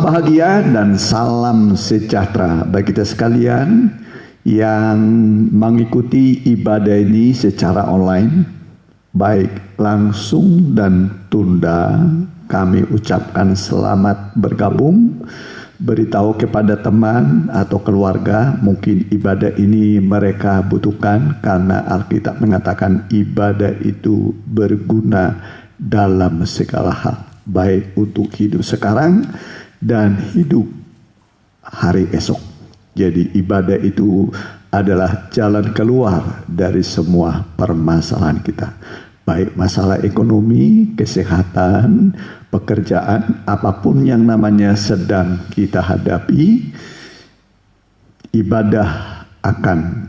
bahagia dan salam sejahtera bagi kita sekalian yang mengikuti ibadah ini secara online, baik langsung dan tunda. Kami ucapkan selamat bergabung. Beritahu kepada teman atau keluarga, mungkin ibadah ini mereka butuhkan, karena Alkitab mengatakan ibadah itu berguna dalam segala hal, baik untuk hidup sekarang dan hidup hari esok. Jadi ibadah itu adalah jalan keluar dari semua permasalahan kita, baik masalah ekonomi, kesehatan, pekerjaan, apapun yang namanya sedang kita hadapi. Ibadah akan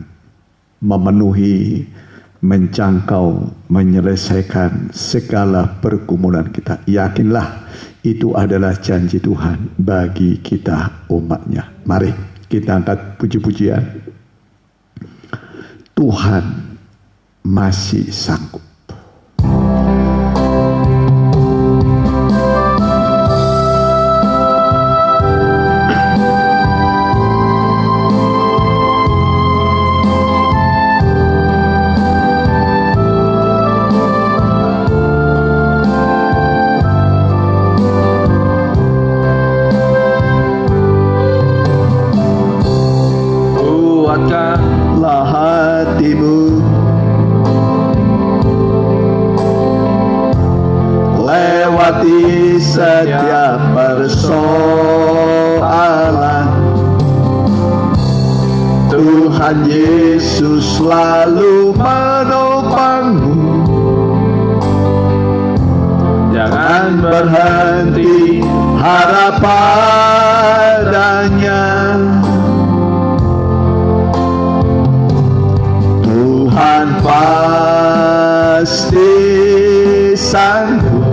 memenuhi, menjangkau, menyelesaikan segala pergumulan kita. Yakinlah itu adalah janji Tuhan bagi kita umatnya. Mari kita angkat puji-pujian. Tuhan masih sanggup. Kuatkanlah hatimu, lewati setiap persoalan. Tuhan Yesus selalu menopangmu. Jangan berhenti harap padanya. Tuhan pasti sanggup.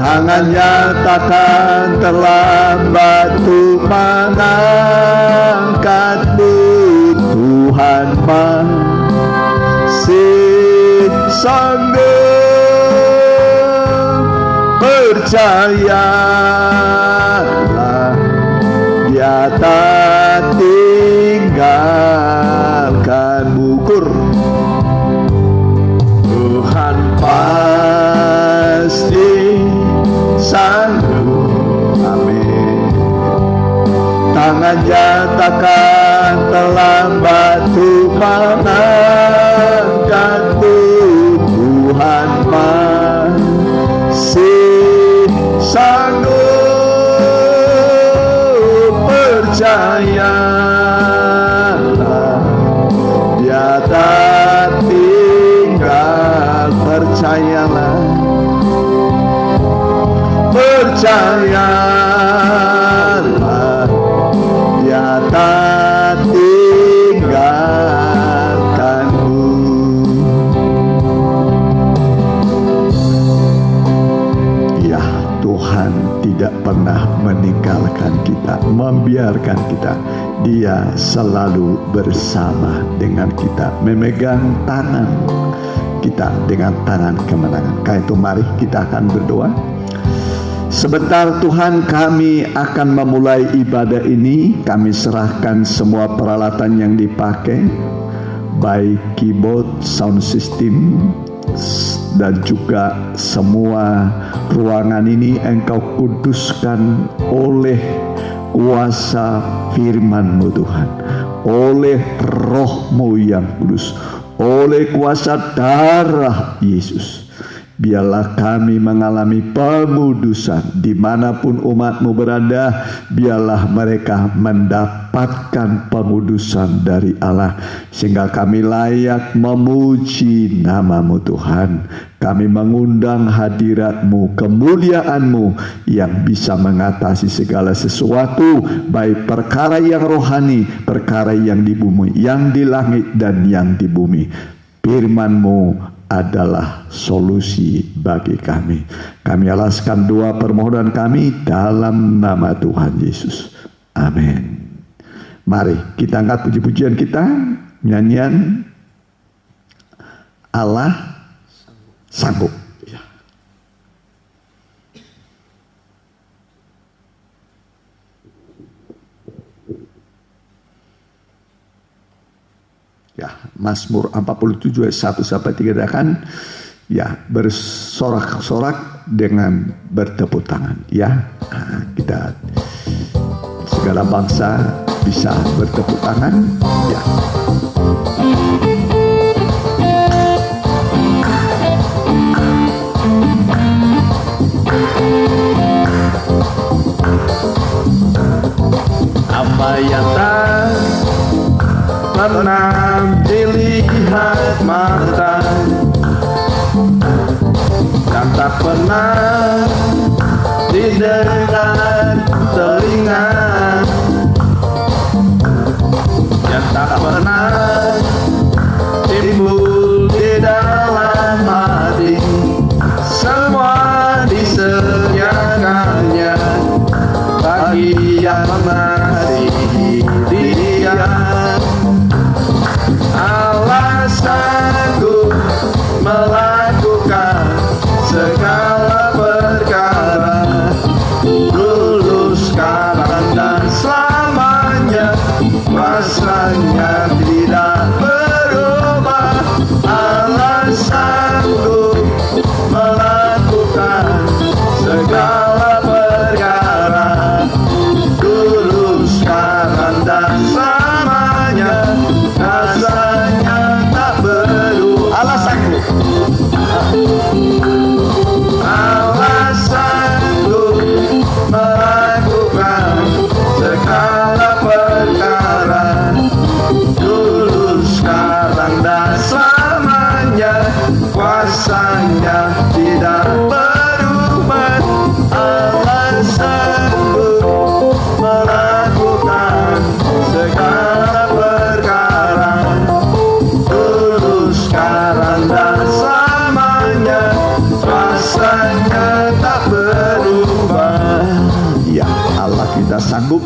Tangannya takkan terlambat untuk mengangkatmu. Tuhan masih sanggup. Percayalah, Dia tak tinggalkan ukur. Tuhan pasti sanggup. Amin. Tangannya takkan terlambat untuk mengangkatmu. Tuhan masih sanggup. Percayalah, Dia tak tinggal. Percayalah, percayalah, Dia tak tinggalkanmu. Ya, Tuhan tidak pernah meninggalkan kita, membiarkan kita. Dia selalu bersama dengan kita, memegang tangan kita dengan tangan kemenangan. Karena itu mari kita akan berdoa. Sebentar Tuhan, kami akan memulai ibadah ini. Kami serahkan semua peralatan yang dipakai, baik keyboard, sound system, dan juga semua ruangan ini Engkau kuduskan oleh kuasa firman-Mu Tuhan, oleh Roh-Mu yang kudus, oleh kuasa darah Yesus. Biarlah kami mengalami pengudusan dimanapun umat-Mu berada. Biarlah mereka mendapatkan pengudusan dari Allah, sehingga kami layak memuji nama-Mu Tuhan. Kami mengundang hadirat-Mu, kemuliaan-Mu yang bisa mengatasi segala sesuatu, baik perkara yang rohani, perkara yang di bumi, yang di langit dan yang di bumi. Firman-Mu adalah solusi bagi kami. Kami alaskan doa permohonan kami dalam nama Tuhan Yesus. Amin. Mari kita angkat puji-pujian kita, nyanyian Allah sanggup. Ya, Mazmur 47 ayat 1 sampai 3 akan ya bersorak-sorak dengan bertepuk tangan. Ya, kita segala bangsa bisa bertepuk tangan. Ya. Apa yang tak pernah dilihat mata dan tak pernah didengar telinga, yang tak pernah timbul di dalam hati, semua disediakannya bagi yang mengasihi Dia. Allah sanggup melakukan segala perkara, dulu, sekarang, dan selamanya. Kuasanya tidak berubah. Allah sanggup melakukan segala perkara, dulu, sekarang, dan selamanya. Kuasanya tak berubah. Allah sanggup. Allah sanggup melakukan segala perkara, dulu, sekarang, dan selamanya. Kuasanya tidak berubah. Allah sanggup melakukan segala perkara, dulu, sekarang, dan selamanya. Kuasanya tak berubah. Ya, Allah kita sanggup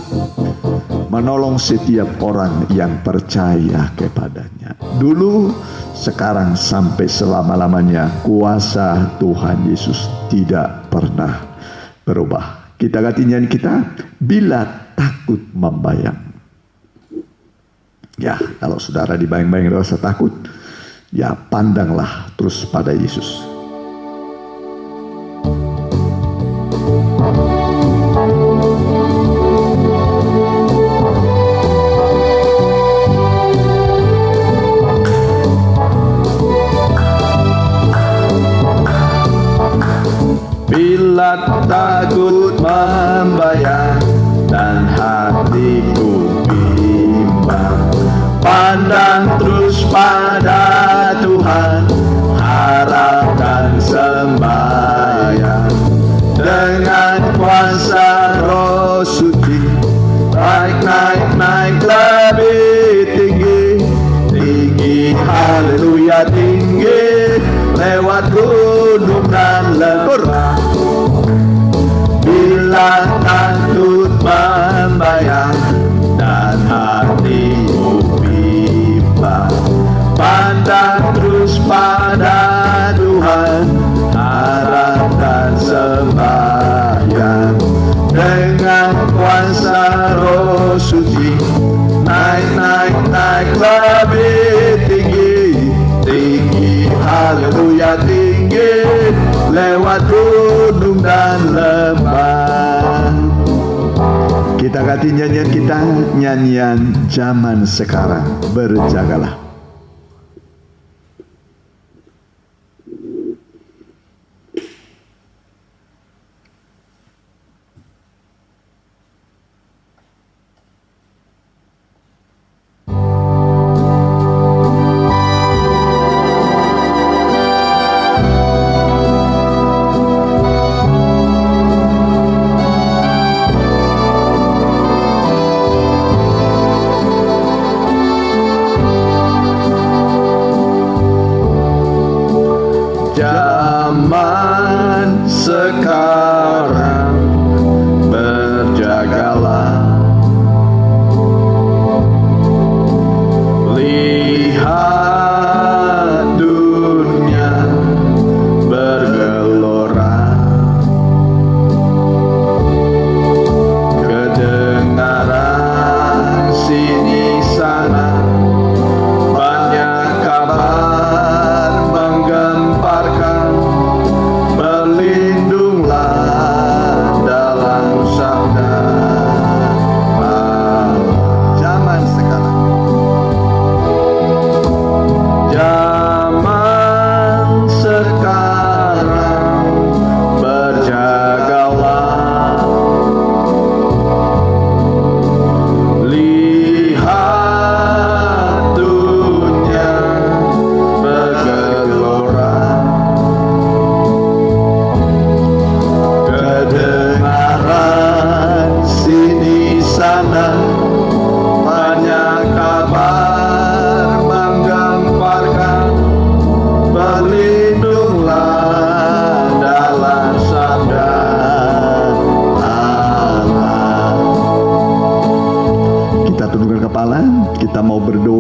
menolong setiap orang yang percaya kepadanya. Dulu, sekarang, sampai selama-lamanya. Kuasa Tuhan Yesus tidak pernah berubah. Kita ganti nyanyi kita, bila takut membayang. Ya, kalau saudara dibayang-bayang rasa takut, ya pandanglah terus pada Yesus. Bila takut membayang dan hatiku bimbang, pandang terus pada Tuhan, harap dan sembahyang. Dengan kuasa Roh Suci, naik lebih tinggi, tinggi, haleluya, tinggi, lewat gunung dan lembah. Bila takut membayang dan hatimu bimbang, pandang terus pada Tuhan, harap dan sembahyang. Dengan kuasa Roh Suci, naik lebih tinggi, tinggi, haleluya, tinggi, lewat gunung dan lembah. Kita ganti nyanyian kita, nyanyian zaman sekarang, berjagalah.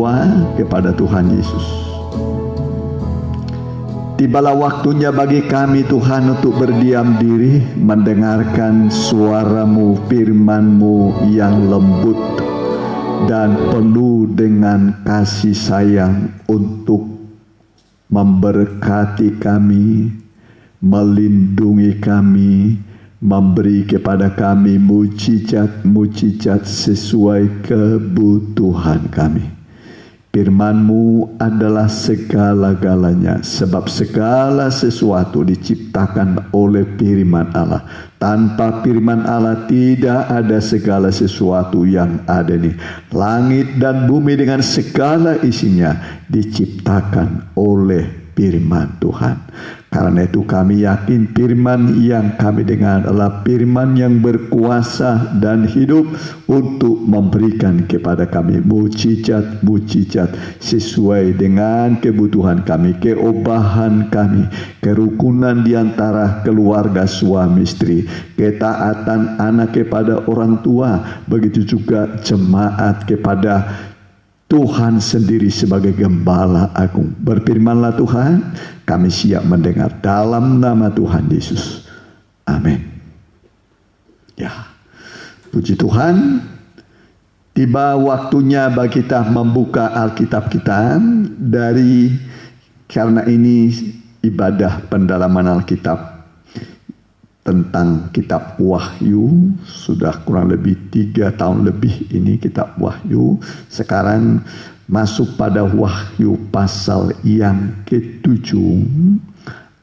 berdoa kepada Tuhan Yesus. Tibalah waktunya bagi kami Tuhan untuk berdiam diri, mendengarkan suara-Mu, firman-Mu yang lembut dan penuh dengan kasih sayang untuk memberkati kami, melindungi kami, memberi kepada kami mujizat-mujizat sesuai kebutuhan kami. Firman-Mu adalah segala-galanya, sebab segala sesuatu diciptakan oleh firman Allah. Tanpa firman Allah tidak ada segala sesuatu yang ada nih. Langit dan bumi dengan segala isinya diciptakan oleh firman Tuhan. Karena itu kami yakin firman yang kami dengar adalah firman yang berkuasa dan hidup untuk memberikan kepada kami mujizat-mujizat sesuai dengan kebutuhan kami, keobahan kami, kerukunan di antara keluarga suami istri, ketaatan anak kepada orang tua, begitu juga jemaat kepada Tuhan sendiri sebagai Gembala Agung. Berfirmanlah Tuhan, kami siap mendengar dalam nama Tuhan Yesus. Amin. Ya, puji Tuhan. Tiba waktunya bagi kita membuka Alkitab kita karena ini ibadah pendalaman Alkitab tentang kitab Wahyu. Sudah kurang lebih 3 tahun lebih ini kitab Wahyu. Sekarang masuk pada Wahyu pasal yang ke-7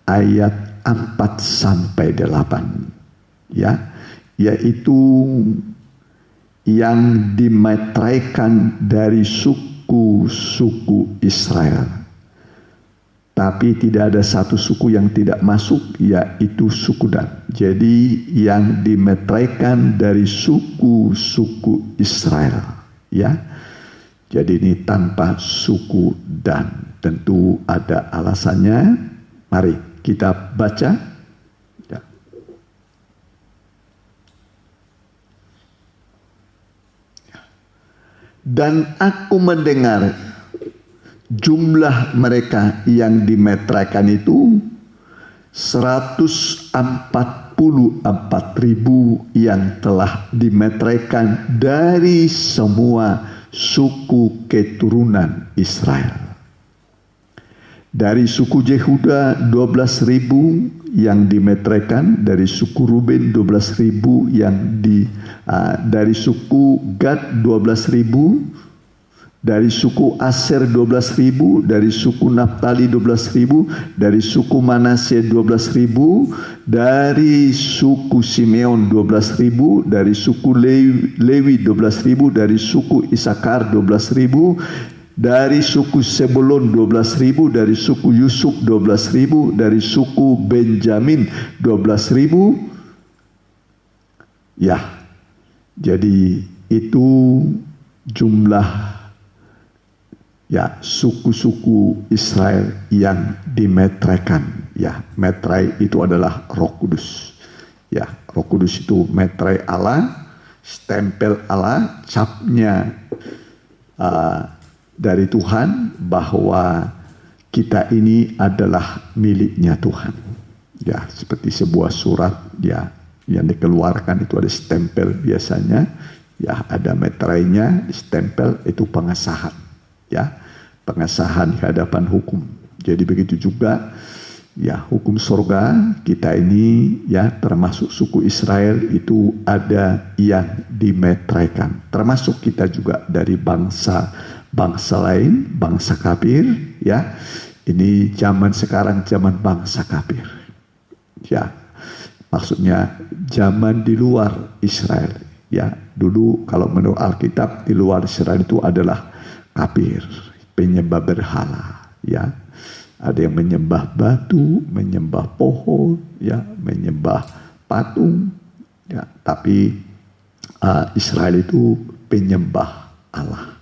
ayat 4-8, ya, yaitu yang dimeteraikan dari suku-suku Israel. Tapi tidak ada satu suku yang tidak masuk, yaitu suku Dan. Jadi yang dimeteraikan dari suku-suku Israel, ya. Jadi ini tanpa suku Dan. Tentu ada alasannya. Mari kita baca. Ya. Dan aku mendengar jumlah mereka yang dimeteraikan itu 144.000 yang telah dimeteraikan dari semua suku keturunan Israel. Dari suku Yehuda 12.000 yang dimeteraikan, dari suku Ruben 12.000 dari suku Gad 12.000, dari suku Aser 12.000, dari suku Naftali 12.000, dari suku Manasye 12.000, dari suku Simeon 12.000, dari suku Lewi 12.000, dari suku Isakar 12.000, dari suku Sebulon 12.000, dari suku Yusuf 12.000, dari suku Benjamin 12.000. Ya, jadi itu jumlah suku-suku Israel yang dimeteraikan. Ya, meterai itu adalah Roh Kudus. Ya, Roh Kudus itu meterai Allah, stempel Allah, capnya dari Tuhan bahwa kita ini adalah miliknya Tuhan. Ya, seperti sebuah surat ya yang dikeluarkan itu ada stempel biasanya. Ya, ada meterainya, stempel itu pengesahan. Ya, pengesahan di hadapan hukum. Jadi begitu juga ya hukum surga kita ini ya termasuk suku Israel itu ada yang dimeteraikan. Termasuk kita juga dari bangsa lain, bangsa kafir ya. Ini zaman sekarang zaman bangsa kafir. Ya. Maksudnya zaman di luar Israel ya. Dulu kalau menurut Alkitab di luar Israel itu adalah kafir, penyembah berhala, ya. Ada yang menyembah batu, menyembah pohon, ya, menyembah patung, ya. Tapi Israel itu penyembah Allah,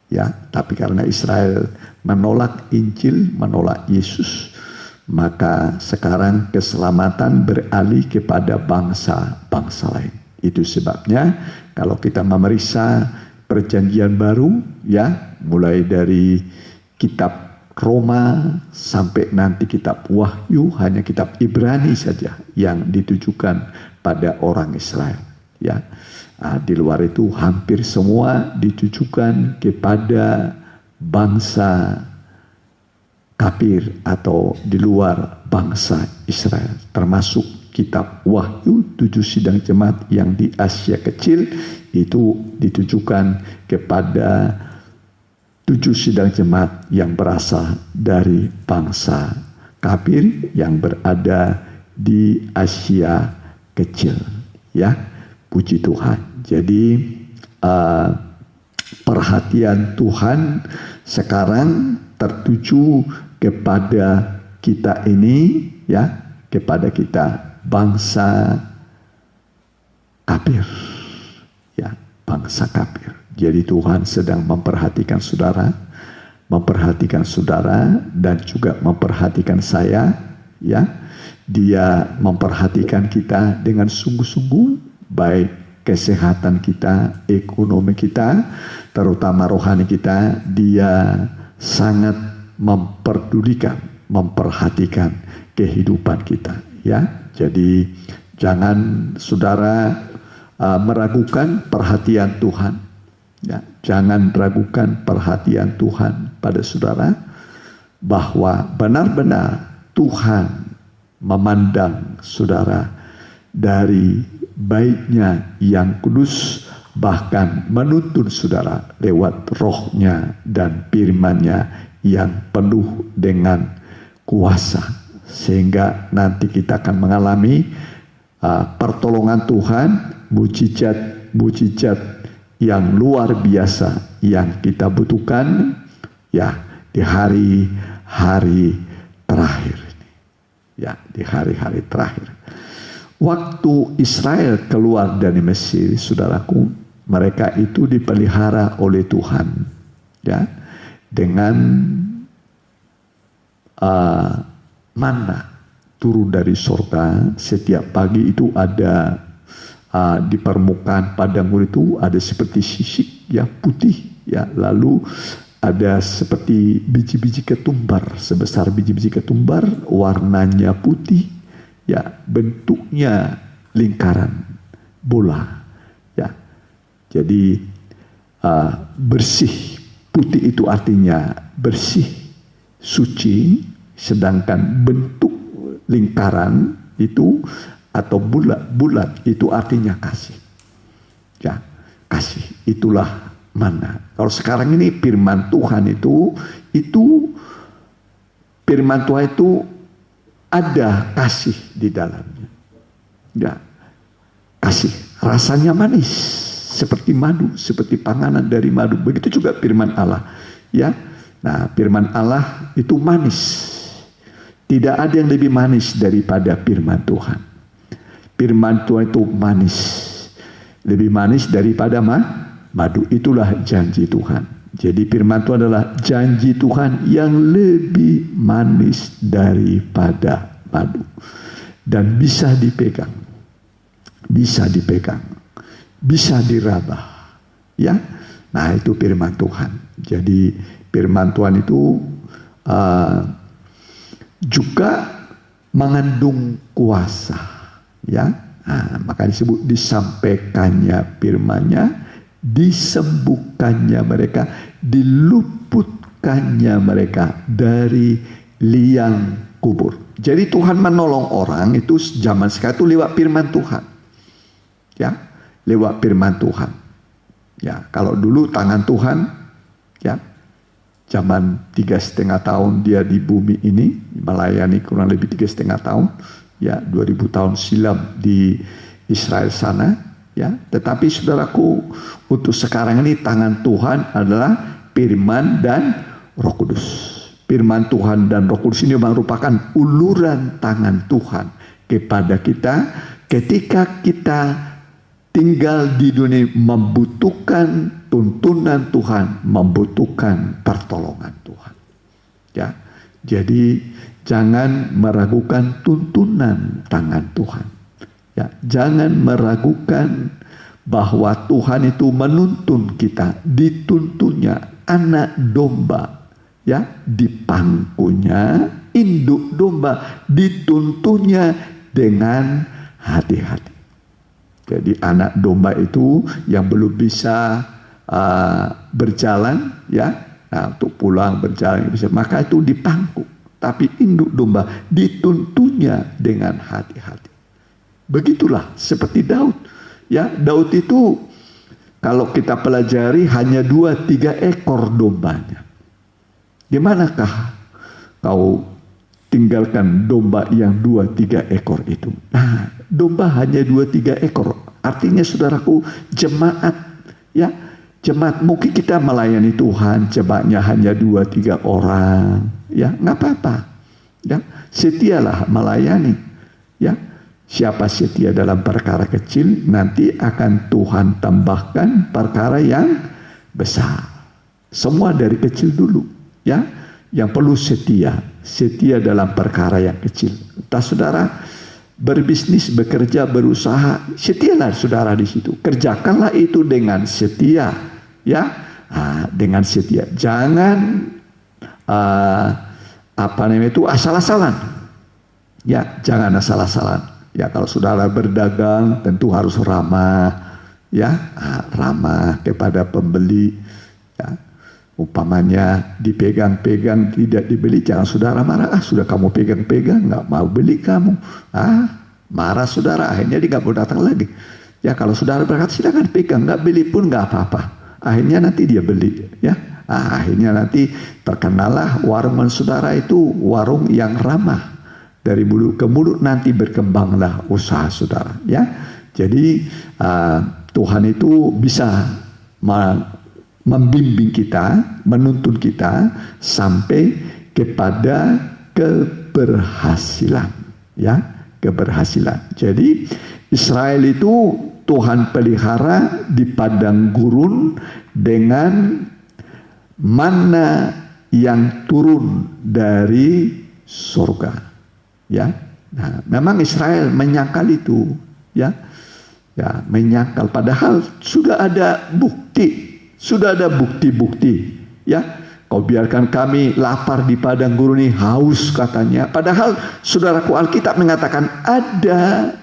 ya. Tapi karena Israel menolak Injil, menolak Yesus, maka sekarang keselamatan beralih kepada bangsa-bangsa lain. Itu sebabnya kalau kita memeriksa Perjanjian Baru, ya, mulai dari kitab Roma sampai nanti kitab Wahyu, hanya kitab Ibrani saja yang ditujukan pada orang Israel, ya. Di luar itu hampir semua ditujukan kepada bangsa kafir atau di luar bangsa Israel, termasuk kitab Wahyu 7 sidang jemaat yang di Asia Kecil itu ditujukan kepada 7 sidang jemaat yang berasal dari bangsa kafir yang berada di Asia Kecil, ya. Puji Tuhan. Jadi perhatian Tuhan sekarang tertuju kepada kita ini, ya, kepada kita bangsa kafir, ya, bangsa kafir. Jadi Tuhan sedang memperhatikan saudara dan juga memperhatikan saya, ya. Dia memperhatikan kita dengan sungguh-sungguh, baik kesehatan kita, ekonomi kita, terutama rohani kita. Dia sangat memperdulikan, memperhatikan kehidupan kita, ya. Jadi jangan saudara meragukan perhatian Tuhan, ya. Jangan ragukan perhatian Tuhan pada saudara, bahwa benar-benar Tuhan memandang saudara dari baiknya yang kudus, bahkan menuntun saudara lewat rohnya dan firman-Nya yang penuh dengan kuasa, sehingga nanti kita akan mengalami pertolongan Tuhan, mujizat yang luar biasa yang kita butuhkan, ya, di hari-hari terakhir ini, ya, di hari-hari terakhir. Waktu Israel keluar dari Mesir, saudaraku, mereka itu dipelihara oleh Tuhan, ya, dengan manna turun dari sorga. Setiap pagi itu ada di permukaan padang itu ada seperti sisik, ya, putih, ya, lalu ada seperti biji-biji ketumbar, sebesar biji-biji ketumbar, warnanya putih, ya, bentuknya lingkaran bola, ya. Jadi bersih, putih itu artinya bersih, suci, sedangkan bentuk lingkaran itu atau bulat itu artinya kasih, ya, kasih. Itulah mana. Kalau sekarang ini firman Tuhan itu firman Tuhan itu ada kasih di dalamnya, ya, kasih. Rasanya manis seperti madu, seperti panganan dari madu. Begitu juga firman Allah, ya. Nah, firman Allah itu manis. Tidak ada yang lebih manis daripada firman Tuhan. Firman Tuhan itu manis, lebih manis daripada madu. Itulah janji Tuhan. Jadi firman Tuhan adalah janji Tuhan yang lebih manis daripada madu, dan bisa dipegang, bisa diraba, ya. Nah, itu firman Tuhan. Jadi firman Tuhan itu juga mengandung kuasa, ya. Nah, maka disebut disampaikannya firman-Nya, disembuhkannya mereka, diluputkannya mereka dari liang kubur. Jadi Tuhan menolong orang itu zaman sekarang itu lewat firman Tuhan, ya, lewat firman Tuhan, ya. Kalau dulu tangan Tuhan, ya, zaman 3,5 tahun dia di bumi ini melayani, kurang lebih 3,5 tahun, ya, 2000 tahun silam di Israel sana, ya. Tetapi saudaraku, untuk sekarang ini tangan Tuhan adalah firman dan Roh Kudus. Firman Tuhan dan Roh Kudus ini merupakan uluran tangan Tuhan kepada kita ketika kita tinggal di dunia, membutuhkan tuntunan Tuhan, membutuhkan pertolongan Tuhan, ya. Jadi jangan meragukan tuntunan tangan Tuhan, ya. Jangan meragukan bahwa Tuhan itu menuntun kita, dituntunnya anak domba, ya, di pangkunya induk domba, dituntunnya dengan hati-hati. Jadi anak domba itu yang belum bisa berjalan, ya, nah, untuk pulang berjalan bisa, maka itu dipangku. Tapi induk domba dituntunnya dengan hati-hati. Begitulah seperti Daud. Ya, Daud itu kalau kita pelajari hanya 2-3 ekor dombanya. Gimanakah kau tinggalkan domba yang 2-3 ekor itu? Nah, domba hanya 2-3 ekor. Artinya saudaraku, jemaat, ya, jemaat, mungkin kita melayani Tuhan jemaatnya hanya 2-3 orang, ya, nggak apa-apa, ya, setialah melayani, ya. Siapa setia dalam perkara kecil, nanti akan Tuhan tambahkan perkara yang besar. Semua dari kecil dulu, ya. Yang perlu setia dalam perkara yang kecil. Entah saudara berbisnis, bekerja, berusaha, setialah saudara di situ. Kerjakanlah itu dengan setia, ya, dengan setia. Jangan asal-asalan, ya, jangan asal-asalan. Ya, kalau saudara berdagang tentu harus ramah, ya, ramah kepada pembeli, ya. Umpamanya dipegang-pegang tidak dibeli, jangan saudara marah, sudah kamu pegang-pegang nggak mau beli kamu, marah saudara, akhirnya dia nggak mau datang lagi. Ya, kalau saudara berkata silakan pegang, nggak beli pun nggak apa-apa, akhirnya nanti dia beli, ya. Akhirnya nanti terkenalah warung saudara itu warung yang ramah. Dari mulut ke mulut nanti berkembanglah usaha saudara, ya. Jadi Tuhan itu bisa membimbing kita, menuntun kita sampai kepada keberhasilan, ya, keberhasilan. Jadi Israel itu Tuhan pelihara di padang gurun dengan manna yang turun dari surga. Ya, nah, memang Israel menyangkal itu, ya, menyangkal. Padahal sudah ada bukti, ya. Kau biarkan kami lapar di padang gurun ini, haus katanya. Padahal saudaraku, Alkitab mengatakan ada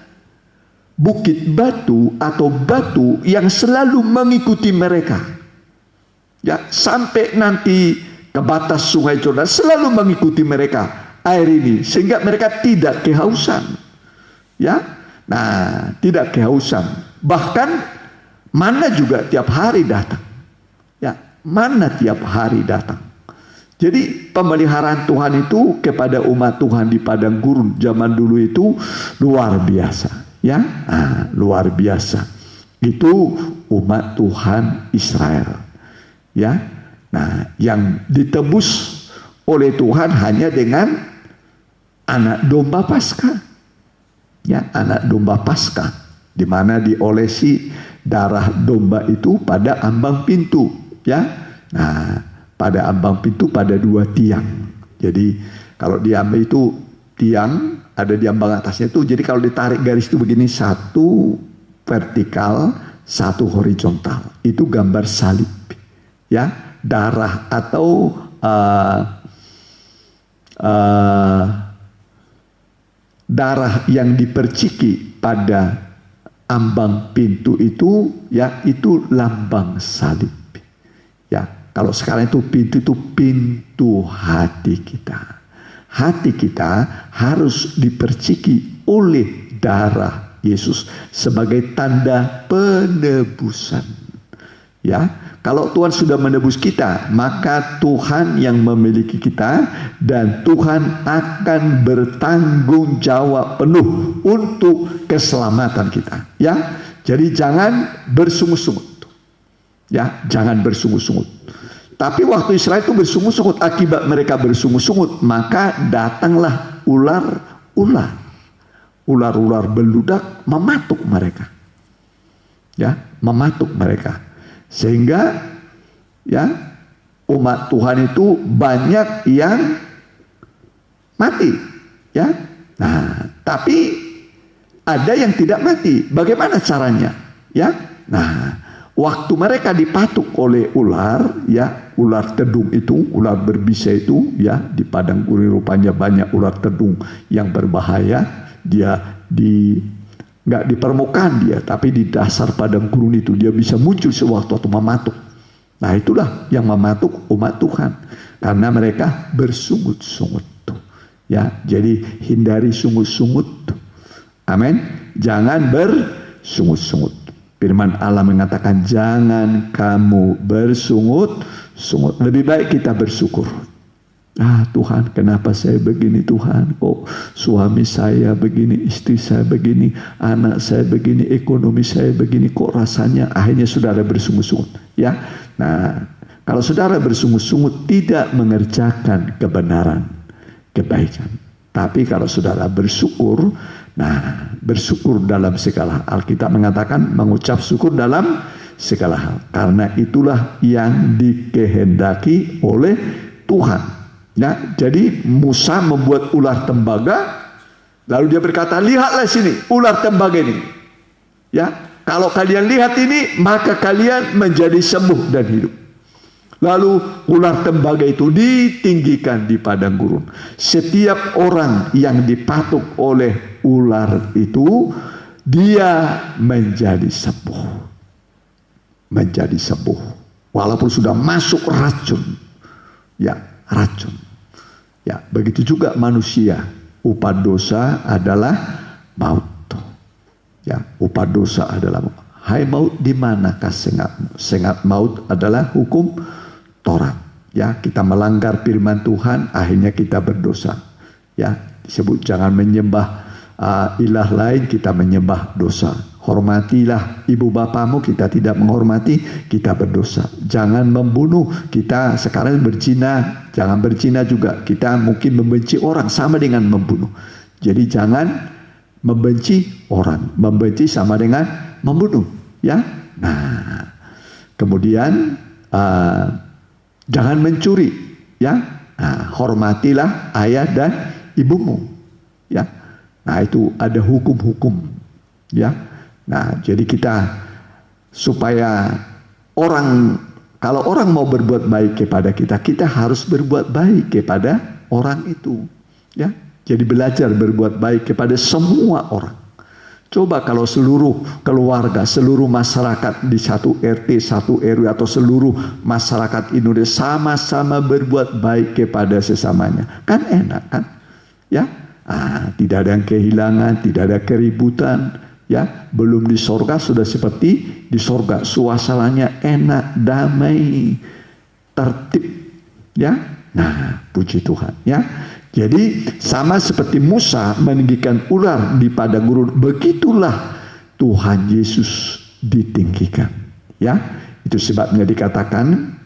bukit batu atau batu yang selalu mengikuti mereka, ya, sampai nanti ke batas sungai Yordan, selalu mengikuti mereka air ini, sehingga mereka tidak kehausan, ya. Nah, tidak kehausan. Bahkan mana juga tiap hari datang, ya, mana tiap hari datang. Jadi pemeliharaan Tuhan itu kepada umat Tuhan di padang gurun zaman dulu itu luar biasa, ya, luar biasa. Itu umat Tuhan Israel, ya. Nah, yang ditebus oleh Tuhan hanya dengan anak domba Paskah, ya, anak domba Paskah, di mana diolesi darah domba itu pada ambang pintu, ya. Nah, pada ambang pintu pada 2 tiang. Jadi kalau diambil itu tiang ada di ambang atasnya itu. Jadi kalau ditarik garis itu begini, 1 vertikal, 1 horizontal. Itu gambar salib, ya, darah atau darah yang diperciki pada ambang pintu itu, ya, itu lambang salib, ya. Kalau sekarang itu pintu hati kita. Hati kita harus diperciki oleh darah Yesus sebagai tanda penebusan, ya. Kalau Tuhan sudah menebus kita, maka Tuhan yang memiliki kita dan Tuhan akan bertanggung jawab penuh untuk keselamatan kita, ya. Jadi jangan bersungut-sungut, ya, jangan bersungut-sungut. Tapi waktu Israel itu bersungut-sungut, akibat mereka bersungut-sungut, maka datanglah ular beludak mematuk mereka, ya, mematuk mereka. Sehingga, ya, umat Tuhan itu banyak yang mati, ya. Nah, tapi ada yang tidak mati. Bagaimana caranya? Ya, Nah, waktu mereka dipatuk oleh ular, ya, ular tedung itu, ular berbisa itu, ya, di padang gurun rupanya banyak ular tedung yang berbahaya. Dia nggak di permukaan dia, tapi di dasar padang gurun itu dia bisa muncul sewaktu-waktu mematuk. Nah, itulah yang mematuk umat Tuhan karena mereka bersungut-sungut. Ya, jadi hindari sungut-sungut. Amin. Jangan bersungut-sungut. Firman Allah mengatakan jangan kamu bersungut-sungut. Lebih baik kita bersyukur. Tuhan, kenapa saya begini Tuhan? Kok suami saya begini, istri saya begini, anak saya begini, ekonomi saya begini. Kok rasanya akhirnya saudara bersungut-sungut. Ya, nah kalau saudara bersungut-sungut tidak mengerjakan kebenaran, kebaikan. Tapi kalau saudara bersyukur, nah bersyukur dalam segala hal. Alkitab mengatakan mengucap syukur dalam segala hal. Karena itulah yang dikehendaki oleh Tuhan. Ya, jadi Musa membuat ular tembaga, lalu dia berkata, lihatlah sini ular tembaga ini. Ya, kalau kalian lihat ini, maka kalian menjadi sembuh dan hidup. Lalu ular tembaga itu ditinggikan di padang gurun. Setiap orang yang dipatuk oleh ular itu, dia menjadi sembuh. Menjadi sembuh. Walaupun sudah masuk racun. Ya, racun. Ya, begitu juga manusia. Upah dosa adalah maut. Ya, upah dosa adalah maut. Hai maut, di manakah sengatmu? Sengat maut adalah hukum Taurat. Ya, kita melanggar firman Tuhan, akhirnya kita berdosa. Ya, disebut jangan menyembah ilah lain, kita menyembah dosa. Hormatilah ibu bapamu, kita tidak menghormati, kita berdosa. Jangan membunuh, kita sekarang berzina, jangan berzina juga. Kita mungkin membenci orang sama dengan membunuh. Jadi jangan membenci orang, membenci sama dengan membunuh. Ya, nah kemudian jangan mencuri, ya. Nah, hormatilah ayah dan ibumu, ya. Nah, itu ada hukum-hukum, ya. Nah, jadi kita supaya kalau orang mau berbuat baik kepada kita, kita harus berbuat baik kepada orang itu, ya. Jadi belajar berbuat baik kepada semua orang. Coba kalau seluruh keluarga, seluruh masyarakat di satu RT, satu RW atau seluruh masyarakat Indonesia sama-sama berbuat baik kepada sesamanya. Kan enak kan? Ya, tidak ada yang kehilangan, tidak ada keributan. Ya, belum di sorga sudah seperti di sorga. Suasananya enak, damai, tertib. Ya, nah puji Tuhan. Ya. Jadi sama seperti Musa meninggikan ular di padang gurun, begitulah Tuhan Yesus ditinggikan. Ya, itu sebabnya dikatakan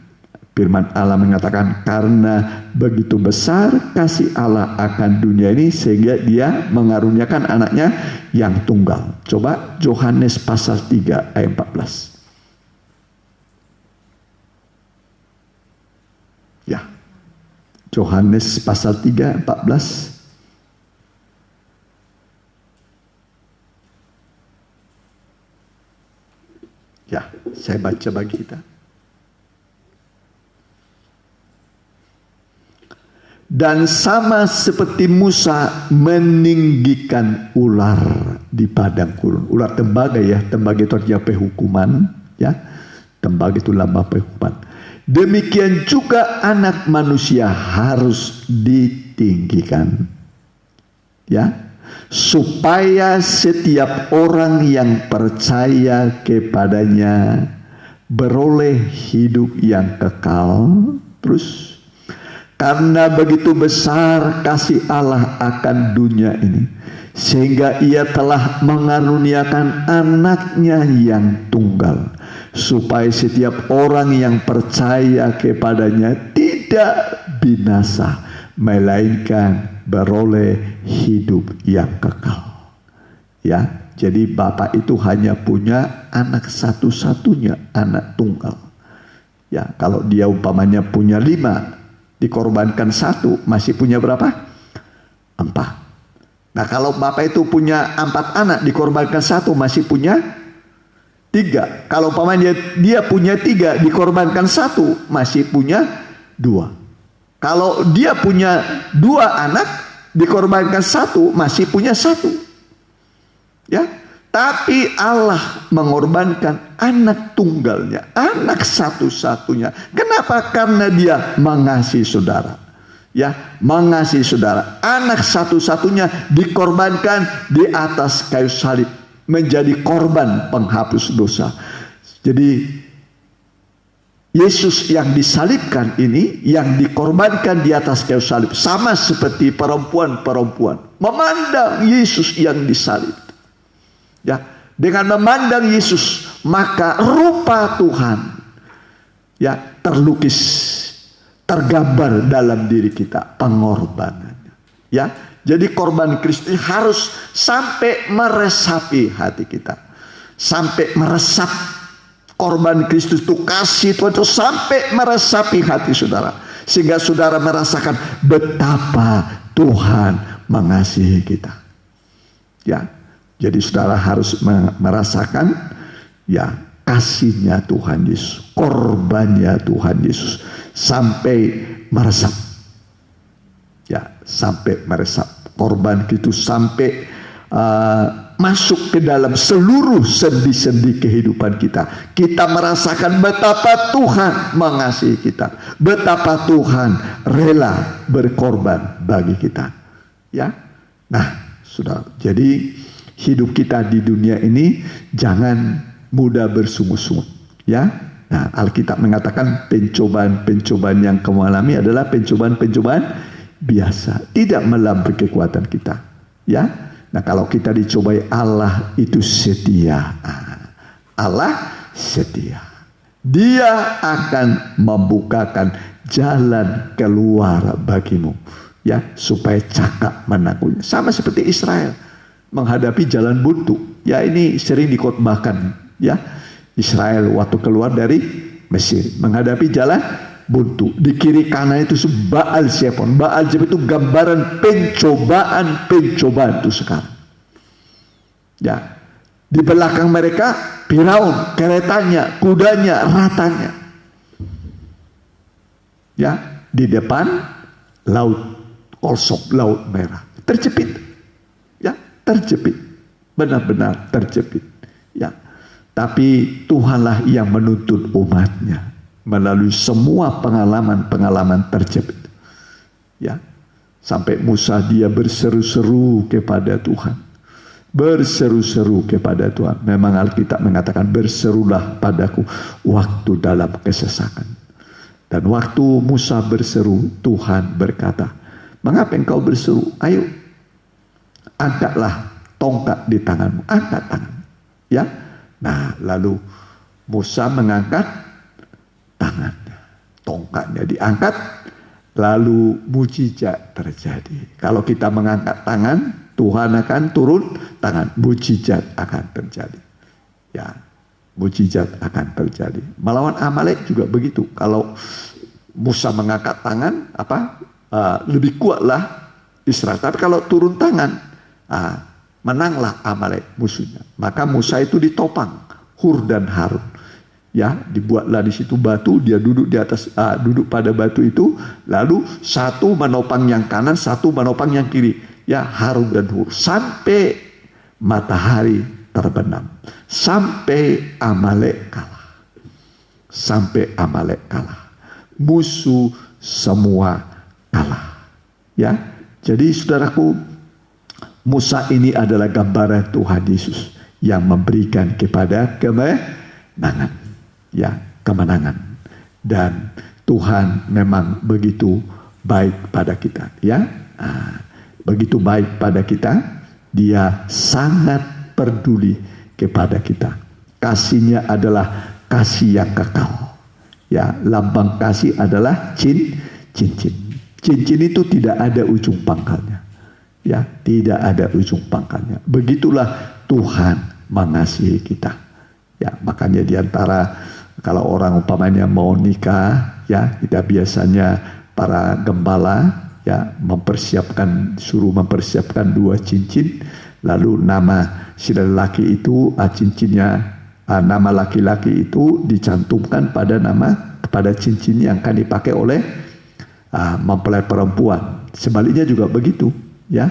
firman Allah mengatakan karena begitu besar kasih Allah akan dunia ini sehingga Dia mengaruniakan anaknya yang tunggal. Coba Yohanes pasal 3 ayat 14. Ya. Yohanes pasal 3 14. Ya, saya baca bagi kita. Dan sama seperti Musa meninggikan ular di padang gurun. Ular tembaga ya, tembaga itu artinya hukuman, ya. Tembaga itu lambang hukuman. Demikian juga anak manusia harus ditinggikan, ya, supaya setiap orang yang percaya kepadanya beroleh hidup yang kekal. Terus, karena begitu besar kasih Allah akan dunia ini, sehingga Ia telah mengaruniakan anaknya yang tunggal, supaya setiap orang yang percaya kepadanya tidak binasa, melainkan beroleh hidup yang kekal. Ya, jadi Bapak itu hanya punya anak satu-satunya, anak tunggal. Ya, kalau dia umpamanya punya 5, dikorbankan 1, masih punya berapa? 4. Nah, kalau Bapak itu punya 4 anak, dikorbankan 1, masih punya 3. Kalau umpamanya dia punya 3, dikorbankan 1, masih punya 2. Kalau dia punya 2 anak, dikorbankan 1, masih punya 1. Ya, tapi Allah mengorbankan anak tunggalnya, anak satu-satunya. Kenapa? Karena dia mengasihi saudara. Ya, mengasihi saudara. Anak satu-satunya dikorbankan di atas kayu salib, menjadi korban penghapus dosa. Jadi Yesus yang disalibkan ini, yang dikorbankan di atas kayu salib, sama seperti perempuan-perempuan memandang Yesus yang disalib. Ya, dengan memandang Yesus, maka rupa Tuhan ya terlukis, tergambar dalam diri kita, pengorbanannya. Ya, jadi korban Kristus harus sampai meresapi hati kita, sampai meresap. Korban Kristus itu, kasih Tuhan itu sampai meresapi hati saudara, sehingga saudara merasakan betapa Tuhan mengasihi kita. Ya, jadi saudara harus merasakan ya kasihnya Tuhan Yesus, korbannya Tuhan Yesus sampai meresap. Ya, sampai meresap. Korban itu sampai masuk ke dalam seluruh sendi-sendi kehidupan kita. Kita merasakan betapa Tuhan mengasihi kita, betapa Tuhan rela berkorban bagi kita. Ya, nah, sudah. Jadi hidup kita di dunia ini jangan mudah bersungut-sungut. Ya, nah, Alkitab mengatakan pencobaan-pencobaan yang kamu alami adalah pencobaan-pencobaan biasa, tidak melampaui kekuatan kita. Ya. Nah, kalau kita dicobai, Allah itu setia. Allah setia. Dia akan membukakan jalan keluar bagimu, ya, supaya cakap menangguhnya. Sama seperti Israel menghadapi jalan buntu. Ya, ini sering dikhotbahkan, ya. Israel waktu keluar dari Mesir menghadapi jalan buntu. Di kiri kanan itu Baal Zefon. Baal Zefon itu gambaran pencobaan itu sekarang. Ya, di belakang mereka Firaun, keretanya, kudanya, ratanya. Ya, di depan laut kosong, laut merah, terjepit. Ya, terjepit, benar-benar terjepit. Ya, tapi Tuhanlah yang menuntun umatnya melalui semua pengalaman-pengalaman terjepit. Ya, sampai Musa dia berseru-seru kepada Tuhan. Berseru-seru kepada Tuhan. Memang Alkitab mengatakan berserulah padaku waktu dalam kesesakan. Dan waktu Musa berseru, Tuhan berkata, mengapa engkau berseru? Ayo, angkatlah tongkat di tanganmu. Angkat tangan. Ya, nah, lalu Musa mengangkat tangannya, tongkatnya diangkat, lalu mujizat terjadi. Kalau kita mengangkat tangan, Tuhan akan turun tangan, mujizat akan terjadi. Ya, mujizat akan terjadi. Melawan Amalek juga begitu. Kalau Musa mengangkat tangan, lebih kuatlah Israel. Tapi kalau turun tangan, menanglah Amalek musuhnya. Maka Musa itu ditopang, Hur dan Harun. Ya, dibuatlah di situ batu, dia duduk di atas, duduk pada batu itu, lalu satu menopang yang kanan, satu menopang yang kiri. Ya, Harun dan Hur, sampai matahari terbenam, sampai Amalek kalah, sampai Amalek kalah, musuh semua kalah. Ya, jadi saudaraku, Musa ini adalah gambaran Tuhan Yesus yang memberikan kepada kemenangan. Ya, kemenangan. Dan Tuhan memang begitu baik pada kita, ya. Begitu baik pada kita, Dia sangat peduli kepada kita. Kasihnya adalah kasih yang kekal. Ya, lambang kasih adalah cincin. Cincin itu tidak ada ujung pangkalnya. Ya, tidak ada ujung pangkalnya. Begitulah Tuhan mengasihi kita. Ya, makanya diantara kalau orang umpamanya mau nikah, ya, kita biasanya para gembala ya suruh mempersiapkan 2 cincin, lalu nama si lelaki itu cincinnya nama laki-laki itu dicantumkan pada cincin yang akan dipakai oleh mempelai perempuan. Sebaliknya juga begitu, ya.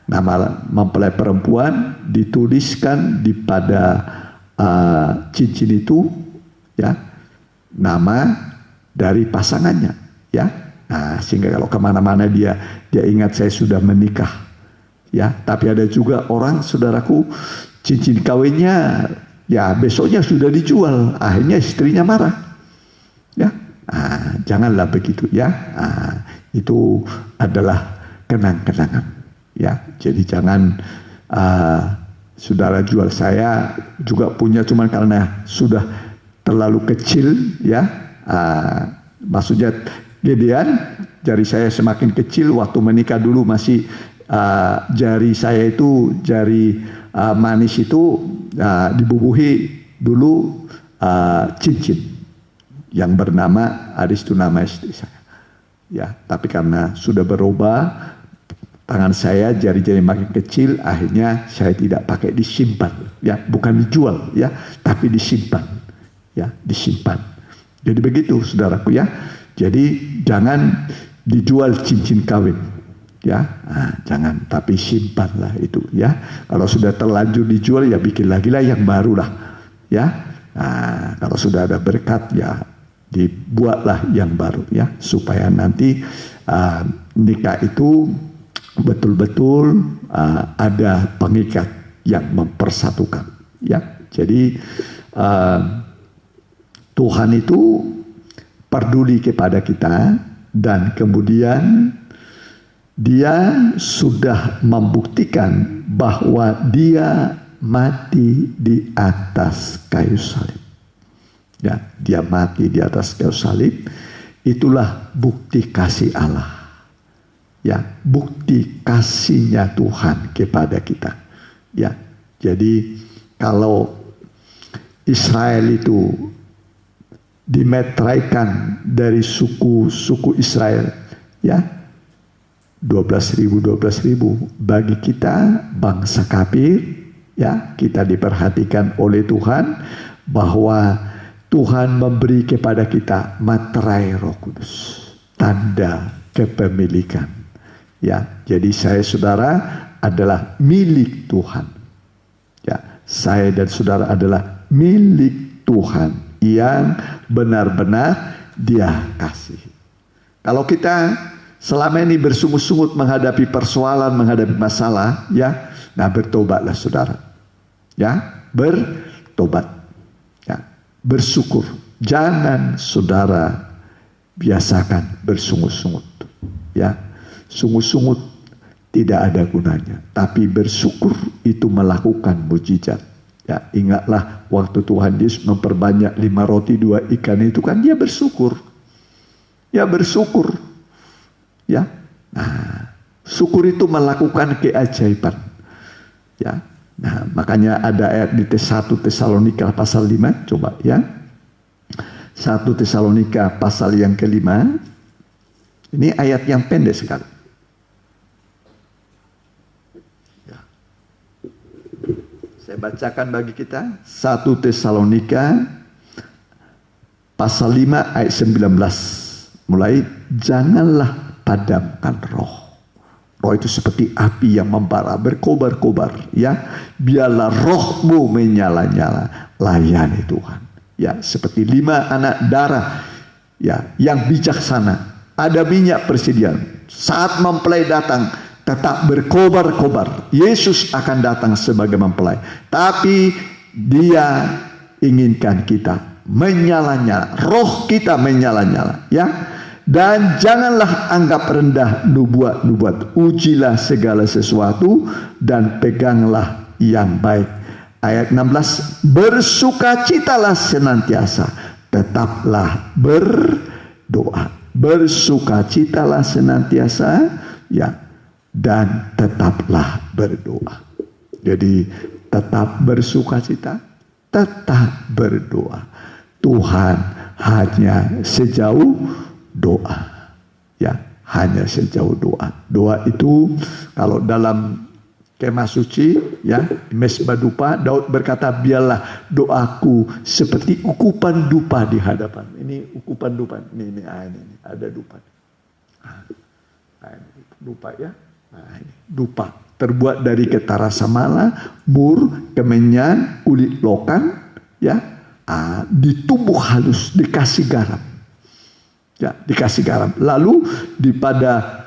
Nama mempelai perempuan dituliskan pada cincin itu, ya, nama dari pasangannya, ya. Sehingga kalau kemana-mana dia ingat saya sudah menikah, ya. Tapi ada juga orang, saudaraku, cincin kawinnya ya besoknya sudah dijual, akhirnya istrinya marah, ya. Janganlah begitu, ya. Itu adalah kenang-kenangan, ya. Jadi jangan saudara jual. Saya juga punya, cuman karena sudah terlalu kecil, ya. Maksudnya gedean, jari saya semakin kecil. Waktu menikah dulu masih jari saya itu, jari manis itu dibubuhi dulu cincin yang bernama Aris, itu nama istri saya, ya. Tapi karena sudah berubah tangan saya, jari-jari makin kecil, akhirnya saya tidak pakai, disimpan, ya. Bukan dijual, ya, tapi disimpan, ya, disimpan. Jadi begitu, saudaraku, ya. Jadi jangan dijual cincin kawin, ya. Jangan, tapi simpanlah itu, ya. Kalau sudah terlanjur dijual, ya bikin lagi lah yang baru lah, ya. Kalau sudah ada berkat, ya dibuatlah yang baru, ya, supaya nanti nikah itu betul-betul ada pengikat yang mempersatukan, ya. Jadi Tuhan itu peduli kepada kita, dan kemudian Dia sudah membuktikan bahwa Dia mati di atas kayu salib, ya. Dia mati di atas kayu salib. Itulah bukti kasih Allah, ya, bukti kasihnya Tuhan kepada kita, ya. Jadi kalau Israel itu dimeteraikan dari suku Israel, ya, 12.000 bagi kita bangsa kafir, ya, kita diperhatikan oleh Tuhan bahwa Tuhan memberi kepada kita materai Roh Kudus, tanda kepemilikan, ya. Jadi saya, saudara, adalah milik Tuhan, ya. Saya dan saudara adalah milik Tuhan yang benar-benar Dia kasih. Kalau kita selama ini bersungut-sungut menghadapi persoalan, menghadapi masalah, ya, nah bertobatlah, saudara, ya, bertobat, ya, bersyukur. Jangan saudara biasakan bersungut-sungut, ya. Sungut-sungut tidak ada gunanya, tapi bersyukur itu melakukan mujizat. Ya, ingatlah waktu Tuhan Yesus memperbanyak 5 roti 2 ikan itu, kan Dia bersyukur. Ya, bersyukur. Ya. Nah, syukur itu melakukan keajaiban. Ya. Nah, makanya ada ayat di 1 Tesalonika pasal 5, coba, ya. 1 Tesalonika pasal yang ke-5. Ini ayat yang pendek sekali. Saya bacakan bagi kita. 1 Tesalonika pasal 5 ayat 19. Mulai, janganlah padamkan roh. Roh itu seperti api yang membara, berkobar-kobar, ya. Biarlah rohmu menyala-nyala, layani Tuhan. Ya, seperti 5 anak darah, ya, yang bijaksana. Ada minyak persediaan. Saat mempelai datang, tetap berkobar-kobar. Yesus akan datang sebagai mempelai, tapi Dia inginkan kita menyala-nyala, roh kita menyala-nyala, ya. Dan janganlah anggap rendah nubuat-nubuat. Ujilah segala sesuatu dan peganglah yang baik. Ayat 16, bersukacitalah senantiasa, tetaplah berdoa. Bersukacitalah senantiasa, ya, dan tetaplah berdoa. Jadi tetap bersukacita, tetap berdoa. Tuhan hanya sejauh doa, ya, hanya sejauh doa. Doa itu kalau dalam kemah suci, ya, mesbah dupa. Daud berkata, biarlah doaku seperti ukupan dupa di hadapan. Ini ukupan dupa. Ini ada dupa. Ini dupa, ya. Nah, ini dupa terbuat dari ketara samala, mur, kemenyan, kulit lokan, ya, ditumbuk halus, dikasih garam, ya, dikasih garam. Lalu pada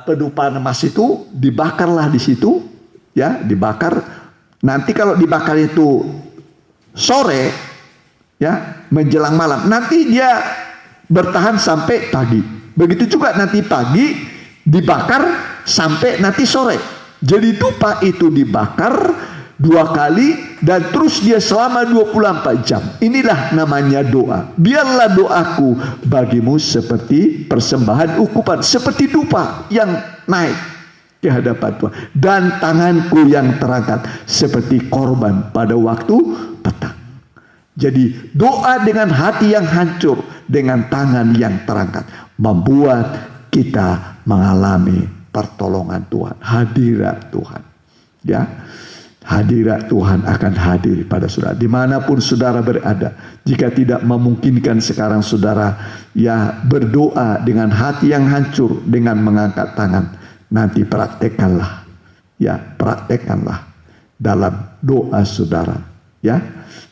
pedupaan emas itu dibakarlah di situ, ya, dibakar. Nanti kalau dibakar itu sore, ya, menjelang malam, nanti dia bertahan sampai pagi. Begitu juga nanti pagi dibakar sampai nanti sore. Jadi dupa itu dibakar 2 kali dan terus dia selama 24 jam. Inilah namanya doa. Biarlah doaku bagimu seperti persembahan ukupan, seperti dupa yang naik ke hadapan Tuhan, dan tanganku yang terangkat seperti korban pada waktu petang. Jadi doa dengan hati yang hancur, dengan tangan yang terangkat, membuat kita mengalami pertolongan Tuhan, hadirat Tuhan, ya. Hadirat Tuhan akan hadir pada saudara dimanapun saudara berada. Jika tidak memungkinkan sekarang saudara, ya, berdoa dengan hati yang hancur, dengan mengangkat tangan, nanti praktekkanlah, ya, praktekkanlah dalam doa saudara, ya.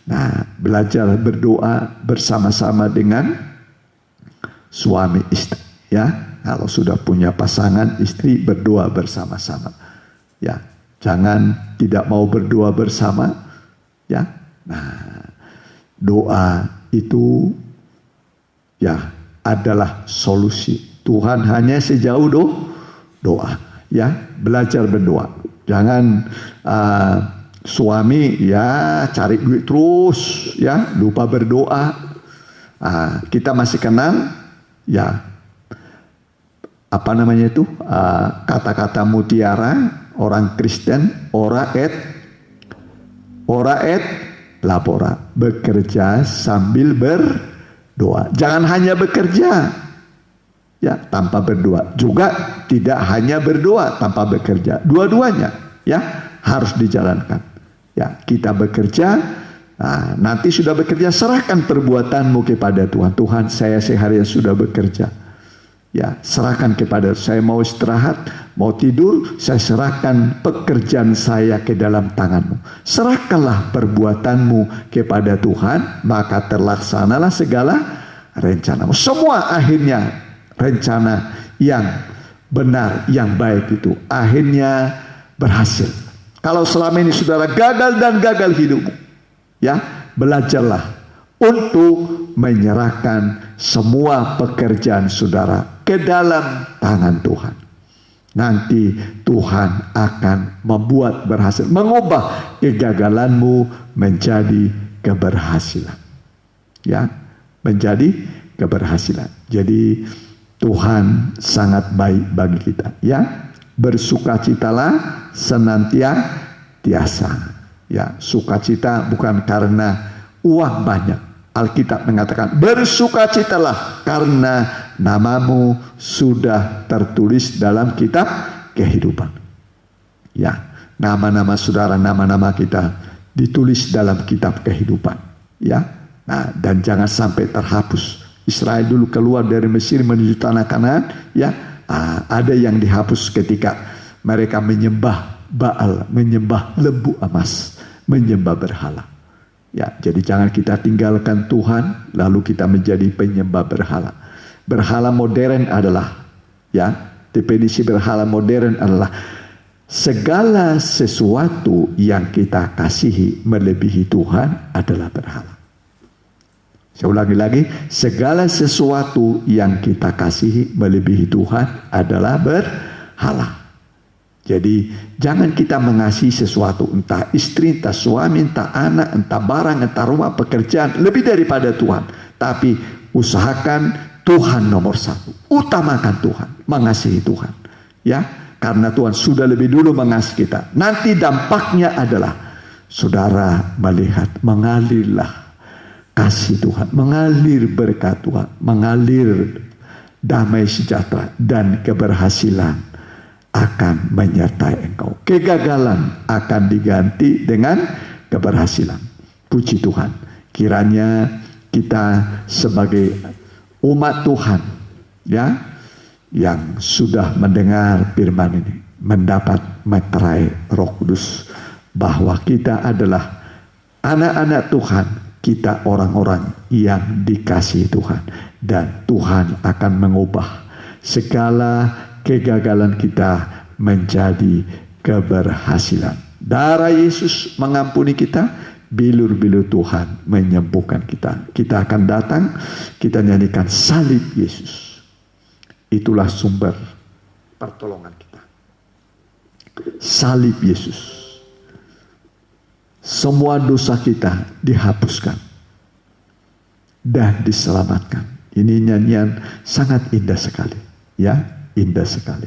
Nah, belajar berdoa bersama-sama dengan suami istri, ya. Kalau sudah punya pasangan istri, berdoa bersama-sama, ya. Jangan tidak mau berdoa bersama, ya. Nah, doa itu, ya, adalah solusi. Tuhan hanya sejauh doa, ya. Belajar berdoa. Jangan suami, ya, cari duit terus, ya, lupa berdoa. Kita masih kenal, ya, apa namanya itu, kata-kata mutiara orang Kristen, ora et labora, bekerja sambil berdoa. Jangan hanya bekerja, ya, tanpa berdoa, juga tidak hanya berdoa tanpa bekerja. Dua-duanya, ya, harus dijalankan. Ya, kita bekerja, nanti sudah bekerja, serahkan perbuatanmu kepada Tuhan. Tuhan, saya seharian sudah bekerja. Ya, serahkan kepada, saya mau istirahat, mau tidur, saya serahkan pekerjaan saya ke dalam tanganmu. Serahkanlah perbuatanmu kepada Tuhan, maka terlaksanalah segala rencanamu. Semua akhirnya rencana yang benar, yang baik itu akhirnya berhasil. Kalau selama ini saudara gagal dan gagal hidupmu, ya, belajarlah untuk menyerahkan semua pekerjaan saudara ke dalam tangan Tuhan. Nanti Tuhan akan membuat berhasil, mengubah kegagalanmu menjadi keberhasilan, ya, menjadi keberhasilan. Jadi Tuhan sangat baik bagi kita, ya. Bersukacitalah senantiasa, ya. Sukacita bukan karena uang banyak. Alkitab mengatakan bersukacitalah karena namamu sudah tertulis dalam kitab kehidupan. Ya, nama-nama saudara, nama-nama kita ditulis dalam kitab kehidupan. Ya, nah, dan jangan sampai terhapus. Israel dulu keluar dari Mesir menuju tanah Kanaan, ya, ada yang dihapus ketika mereka menyembah Baal, menyembah lembu emas, menyembah berhala. Ya, jadi jangan kita tinggalkan Tuhan lalu kita menjadi penyembah berhala. Berhala modern adalah, ya, definisi berhala modern adalah segala sesuatu yang kita kasihi melebihi Tuhan adalah berhala. Saya ulangi lagi, segala sesuatu yang kita kasihi melebihi Tuhan adalah berhala. Jadi jangan kita mengasihi sesuatu, entah istri, entah suami, entah anak, entah barang, entah rumah, pekerjaan, lebih daripada Tuhan. Tapi usahakan Tuhan nomor satu. Utamakan Tuhan, mengasihi Tuhan. Ya, karena Tuhan sudah lebih dulu mengasihi kita. Nanti dampaknya adalah saudara melihat mengalirlah kasih Tuhan, mengalir berkat Tuhan, mengalir damai sejahtera dan keberhasilan akan menyertai engkau. Kegagalan akan diganti dengan keberhasilan. Puji Tuhan. Kiranya kita sebagai umat Tuhan, ya, yang sudah mendengar firman ini, mendapat meterai Roh Kudus, bahwa kita adalah anak-anak Tuhan, kita orang-orang yang dikasihi Tuhan, dan Tuhan akan mengubah segala kegagalan kita menjadi keberhasilan. Darah Yesus mengampuni kita, bilur-bilur Tuhan menyembuhkan kita. Kita akan datang, kita nyanyikan salib Yesus. Itulah sumber pertolongan kita. Salib Yesus. Semua dosa kita dihapuskan dan diselamatkan. Ini nyanyian sangat indah sekali, ya, indah sekali.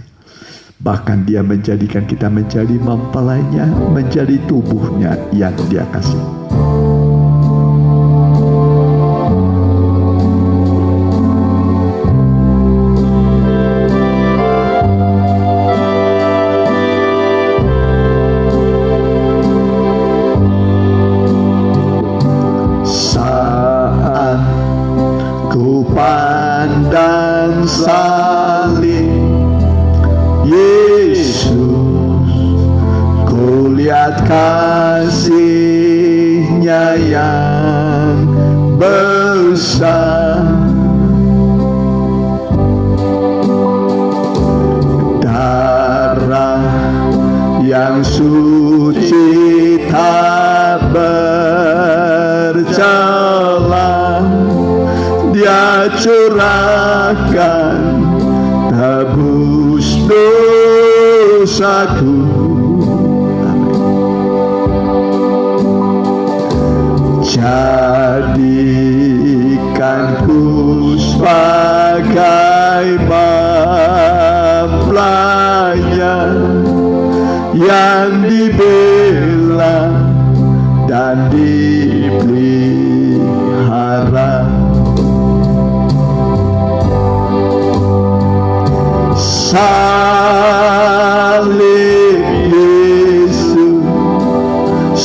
Bahkan dia menjadikan kita menjadi mempelainya, menjadi tubuhnya yang dia kasih. Saat ku pandang salib Yesus, ku lihat kasih-Nya yang besar. Darah yang suci tak bercela Dia curahkan, tebus dosaku. Jadikanku sebagai mempelainya yang dibela dan dipelihara. Salib Yesus,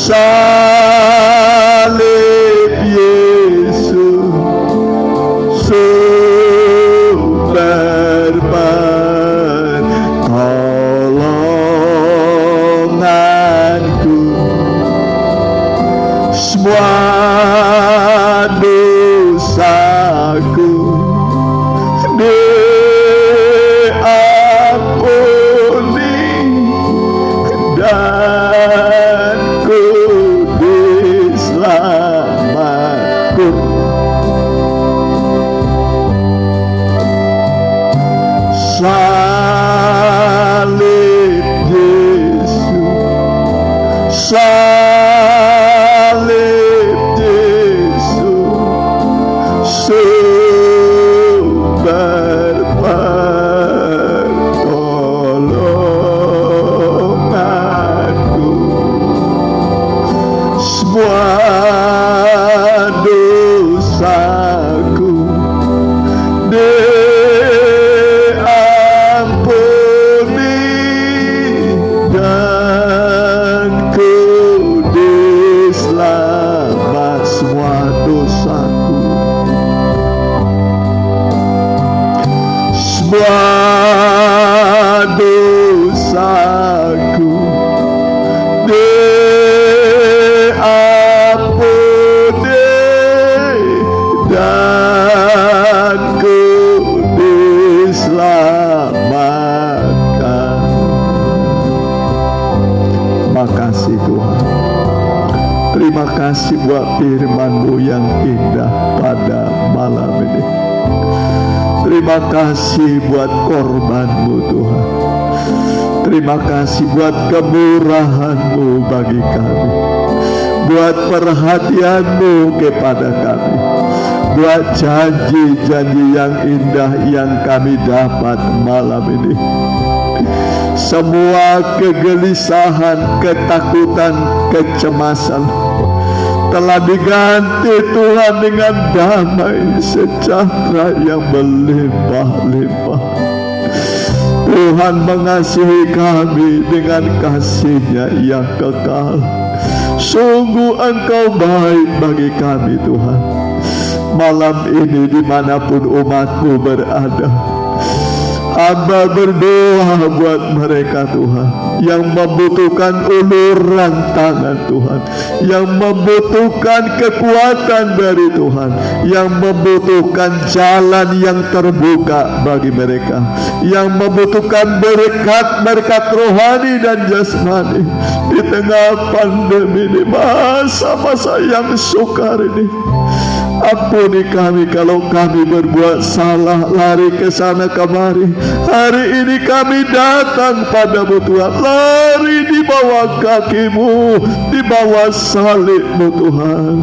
salib Yesus, sumber pertolonganku. Semua dosaku dan ku diselamatkan. Salib Yesus, salib Yesus, sumber pertolonganku. Semua dosaku diampuni dan ku diselamat. Semua dosaku, semua dosaku diampuni dan ku diselamatkan. Makasih Tuhan. Terima kasih buat firman-Mu yang indah pada malam ini. Terima kasih buat korban-Mu Tuhan. Terima kasih buat kemurahan-Mu bagi kami, buat perhatian-Mu kepada kami, buat janji-janji yang indah yang kami dapat malam ini. Semua kegelisahan, ketakutan, kecemasan telah diganti Tuhan dengan damai sejahtera yang berlimpah-limpah. Tuhan Tuhan mengasihi kami dengan kasih-Nya yang kekal. Sungguh Engkau baik bagi kami Tuhan. Malam ini dimanapun umat-Mu berada, Hamba berdoa buat mereka Tuhan, yang membutuhkan uluran tangan Tuhan, yang membutuhkan kekuatan dari Tuhan, yang membutuhkan jalan yang terbuka bagi mereka, yang membutuhkan berkat-berkat rohani dan jasmani di tengah pandemi ini, masa-masa yang sukar ini. Ampuni kami kalau kami berbuat salah, lari ke sana kemari. Hari ini kami datang padamu Tuhan, lari di bawah kaki-Mu, di bawah salib-Mu Tuhan.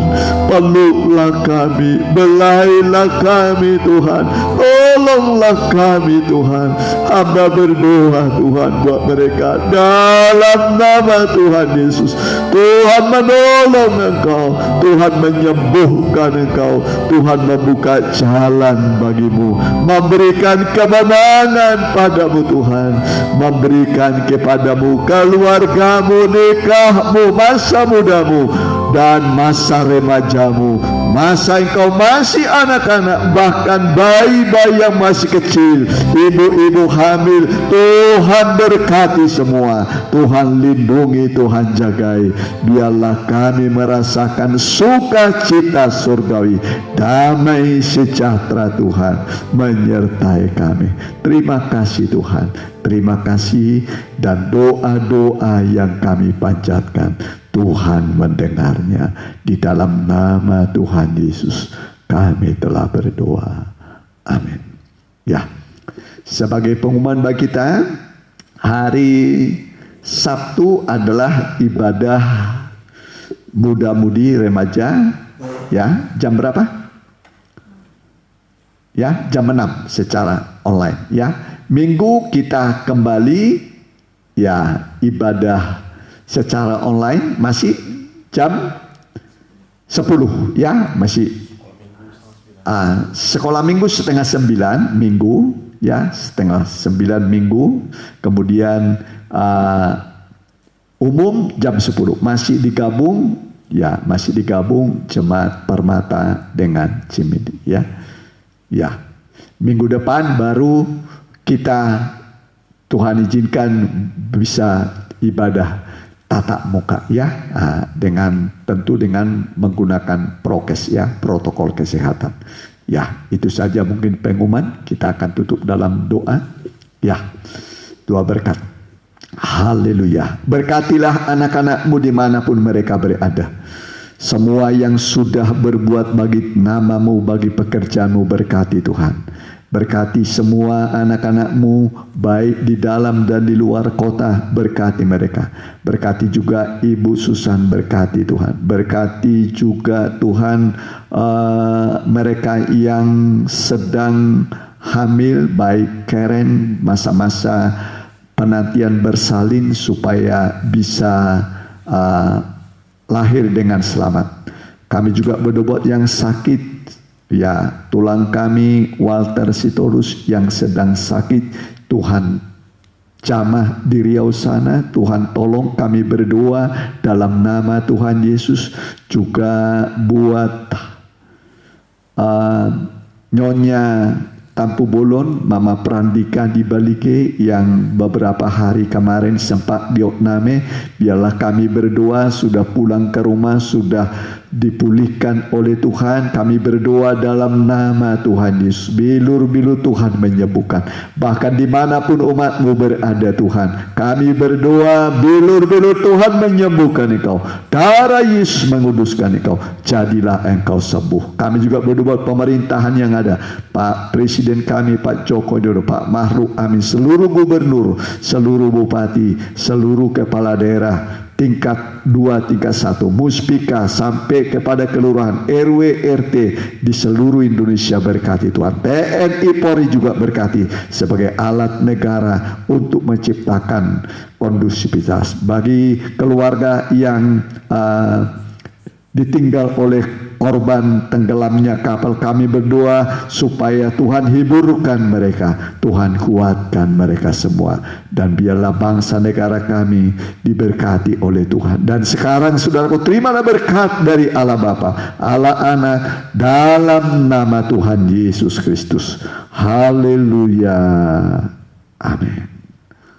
Peluklah kami, belailah kami Tuhan, tolonglah kami Tuhan. Hamba berdoa Tuhan buat mereka dalam nama Tuhan Yesus. Tuhan menolong engkau, Tuhan menyembuhkan engkau, Tuhan membuka jalan bagimu, memberikan kemenangan padamu Tuhan, memberikan kepadamu keluargamu, nikahmu, masa mudamu dan masa remajamu, masa engkau masih anak-anak, bahkan bayi-bayi yang masih kecil, ibu-ibu hamil. Tuhan berkati semua, Tuhan lindungi, Tuhan jagai. Biarlah kami merasakan sukacita surgawi, damai sejahtera Tuhan menyertai kami. Terima kasih Tuhan, terima kasih, dan doa-doa yang kami panjatkan Tuhan mendengarnya. Di dalam nama Tuhan Yesus kami telah berdoa. Amin. Ya, sebagai pengumuman bagi kita, hari Sabtu adalah ibadah muda-mudi remaja. Ya, jam berapa? Ya, jam 6 secara online. Ya, Minggu kita kembali ya ibadah secara online, masih jam 10 ya, masih sekolah minggu setengah 9 minggu ya, setengah 9 minggu, kemudian umum jam 10 masih digabung ya, masih digabung Jemaat Permata dengan Cimindi ya. Ya, minggu depan baru kita Tuhan izinkan bisa ibadah tatap muka ya, dengan tentu dengan menggunakan prokes ya, protokol kesehatan. Ya, itu saja mungkin pengumuman. Kita akan tutup dalam doa ya. Doa berkat. Haleluya. Berkatilah anak-anak-Mu dimanapun mereka berada. Semua yang sudah berbuat bagi nama-Mu, bagi pekerjaan-Mu, berkati Tuhan. Berkati semua anak-anak-Mu baik di dalam dan di luar kota, berkati mereka. Berkati juga Ibu Susan, berkati Tuhan. Berkati juga Tuhan mereka yang sedang hamil, baik Karen, masa-masa penantian bersalin supaya bisa lahir dengan selamat. Kami juga berdoa yang sakit ya, tulang kami Walter Sitorus yang sedang sakit, Tuhan jamah di Riau sana, Tuhan tolong. Kami berdoa dalam nama Tuhan Yesus juga buat Nyonya Tampu Bolon, Mama Prandika di Balike yang beberapa hari kemarin sempat diopname. Biarlah kami berdoa sudah pulang ke rumah, sudah dipulihkan oleh Tuhan. Kami berdoa dalam nama Tuhan Yesus, bilur-bilur Tuhan menyembuhkan. Bahkan dimanapun umat-Mu berada Tuhan, kami berdoa bilur-bilur Tuhan menyembuhkan engkau. Darah Yesus menguduskan engkau, jadilah engkau sembuh. Kami juga berdoa pemerintahan yang ada, Pak Presiden kami Pak Joko Widodo, Pak Mahruf Amin, seluruh gubernur, seluruh bupati, seluruh kepala daerah tingkat 2, tingkat 1, muspika sampai kepada kelurahan, RW, RT di seluruh Indonesia, berkati Tuhan. TNI Polri juga berkati sebagai alat negara untuk menciptakan kondusivitas bagi keluarga yang ditinggal oleh korban tenggelamnya kapal. Kami berdoa supaya Tuhan hiburkan mereka, Tuhan kuatkan mereka semua, dan biarlah bangsa negara kami diberkati oleh Tuhan. Dan sekarang saudaraku, terimalah berkat dari Allah Bapa, Allah Anak, dalam nama Tuhan Yesus Kristus. Haleluya, amin.